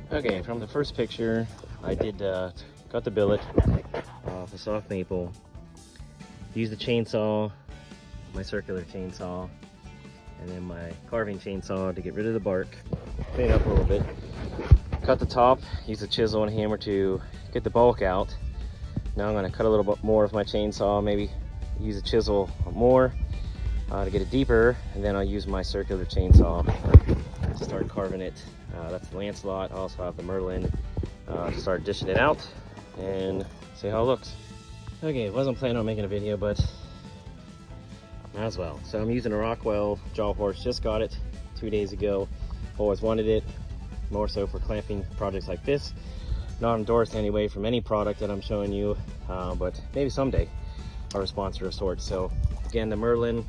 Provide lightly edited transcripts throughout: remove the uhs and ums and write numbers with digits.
Okay, from the first picture, I did cut the billet off a soft maple. Used the chainsaw, my circular chainsaw, and then my carving chainsaw to get rid of the bark. Clean it up a little bit. Cut the top, use a chisel and hammer to get the bulk out. Now I'm going to cut a little bit more of my chainsaw, maybe use a chisel more to get it deeper, and then I'll use my circular chainsaw to start carving it. That's the Lancelot. I also have the Merlin to start dishing it out and see how it looks. Okay, wasn't planning on making a video, but might as well. So I'm using a Rockwell jaw horse, just got it 2 days ago. Always wanted it, more so for clamping projects like this. Not endorsed anyway from any product that I'm showing you, but maybe someday or a sponsor of sorts. So again, the Merlin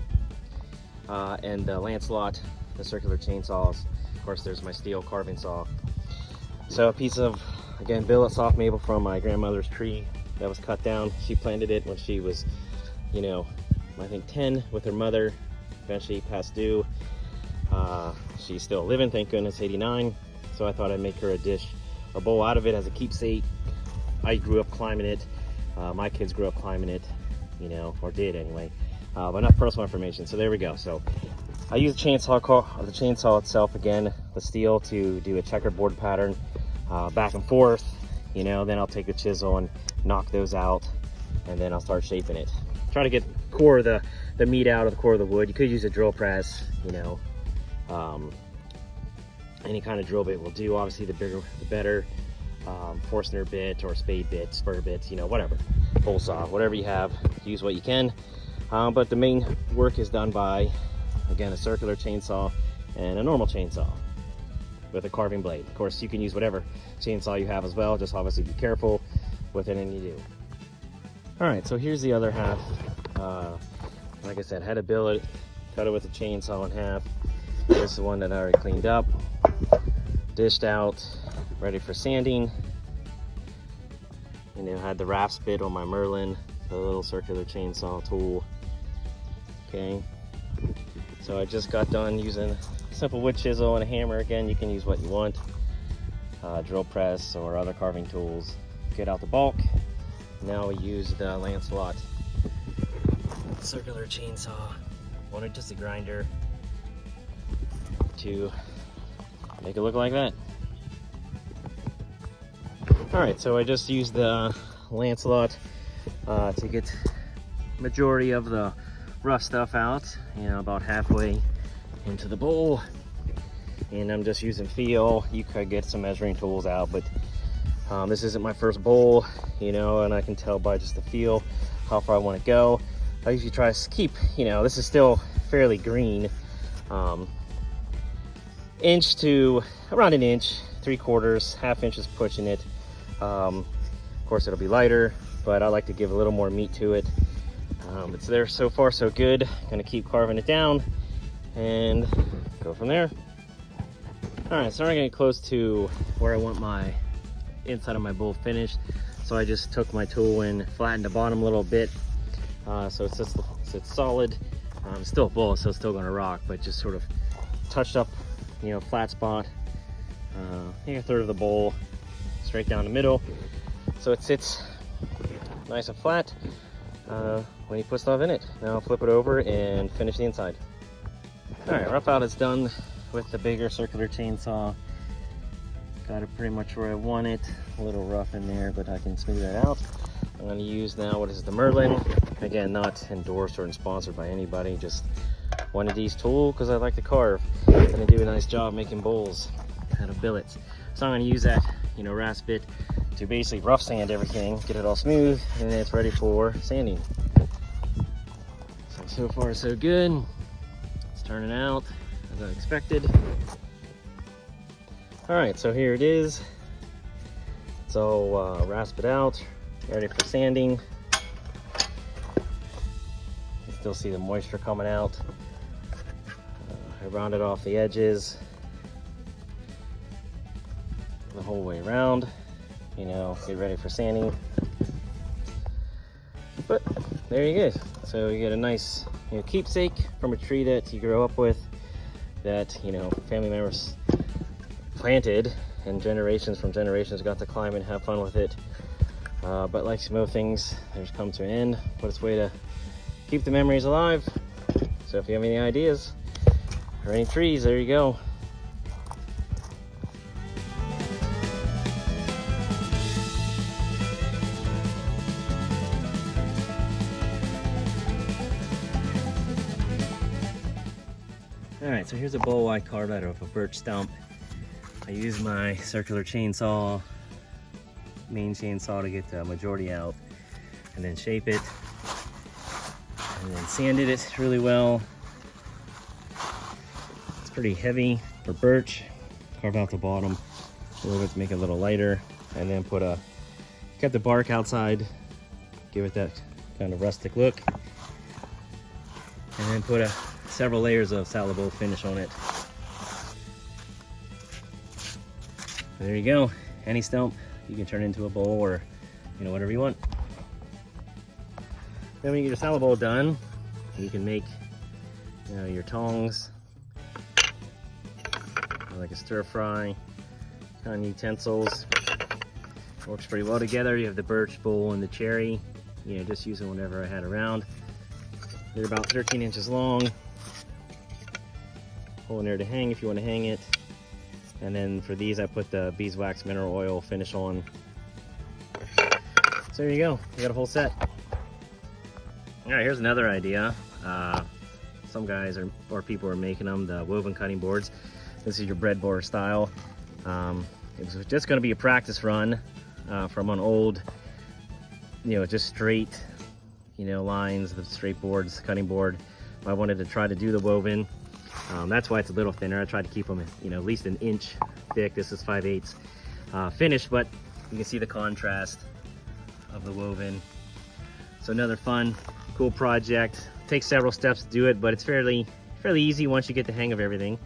and the Lancelot, the circular chainsaws. Of course, there's my steel carving saw. So a piece of, again, billet soft maple from my grandmother's tree that was cut down. She planted it when she was, you know, I think 10 with her mother. Eventually passed due. She's still living, thank goodness, 89. So I thought I'd make her a dish or bowl out of it as a keepsake. I grew up climbing it. My kids grew up climbing it, you know, or did anyway. But enough personal information. So there we go. So I use the chainsaw itself, again, the steel, to do a checkerboard pattern, back and forth, you know. Then I'll take the chisel and knock those out, and then I'll start shaping it. Try to get core of the meat out of the core of the wood. You could use a drill press, you know. Any kind of drill bit will do. Obviously, the bigger, the better. Forstner bit or spade bit, spur bits, you know, whatever. Pole saw, whatever you have, use what you can. But the main work is done by, again, a circular chainsaw and a normal chainsaw with a carving blade. Of course, you can use whatever chainsaw you have as well. Just obviously be careful with anything you do. All right, so here's the other half. Like I said, had a billet, cut it with a chainsaw in half. This is the one that I already cleaned up, dished out, ready for sanding. You know, had the rasp bit on my Merlin, the little circular chainsaw tool. Okay, so I just got done using a simple wood chisel and a hammer. Again, you can use what you want, drill press or other carving tools. Get out the bulk. Now we use the Lancelot circular chainsaw, or just a grinder, to make it look like that. All right, so I just used the Lancelot to get majority of the rough stuff out, you know, about halfway into the bowl. And I'm just using feel. You could get some measuring tools out, but this isn't my first bowl, you know, and I can tell by just the feel how far I want to go. I usually try to keep, you know, this is still fairly green, inch to around an inch, 3/4, ½ inch is pushing it. Of course, it'll be lighter, but I like to give a little more meat to it. It's there so far so good. Gonna keep carving it down and go from there. All right, starting to get close to where I want my inside of my bowl finished. So I just took my tool and flattened the bottom a little bit, so it's just it's solid. It's still a bowl, so it's still gonna rock, but just sort of touched up, you know, flat spot. I think 1/3 of the bowl straight down the middle, so it sits nice and flat when you put stuff in it. Now I'll flip it over and finish the inside. All right, rough out is done with the bigger circular chainsaw. Got it pretty much where I want it. A little rough in there, but I can smooth that out. I'm going to use now what is the Merlin. Again, not endorsed or sponsored by anybody, just one of these tools because I like to carve and they do a nice job making bowls out of billets. So I'm going to use that, you know, rasp bit to basically rough sand everything, get it all smooth, and then it's ready for sanding. So far so good. It's turning out as I expected. All right, so here it is. It's all rasped out, ready for sanding. You still see the moisture coming out. I rounded off the edges the whole way around, you know, get ready for sanding. But there you go. So you get a nice, you know, keepsake from a tree that you grew up with, that, you know, family members planted, and generations from generations got to climb and have fun with it. But like most things, there's come to an end, but it's a way to keep the memories alive. So if you have any ideas or any trees, there you go. Alright, so here's a bowl I carved out of a birch stump. I used my circular chainsaw, main chainsaw, to get the majority out, and then shape it, and then sanded it really well. It's pretty heavy for birch. Carve out the bottom a little bit to make it a little lighter, and then cut the bark outside, give it that kind of rustic look, and then put several layers of salable finish on it. And there you go. Any stump you can turn into a bowl, or whatever you want. Then when you get your salad bowl done, you can make your tongs, like a stir fry kind of utensils. Works pretty well together. You have the birch bowl and the cherry. Just using whatever I had around. They're about 13 inches long. Hole in there to hang if you want to hang it. And then for these, I put the beeswax mineral oil finish on. So there you go. You got a whole set. All right, here's another idea. Some guys or people are making them, the woven cutting boards. This is your breadboard style. It was just going to be a practice run from an old, just straight, lines, the straight boards, cutting board. I wanted to try to do the woven. That's why it's a little thinner. I tried to keep them, at least an inch thick. This is 5/8 finished, but you can see the contrast of the woven. So another fun, cool project. Takes several steps to do it, but it's fairly easy once you get the hang of everything.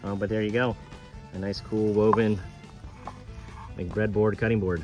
But there you go, a nice, cool woven, like breadboard cutting board.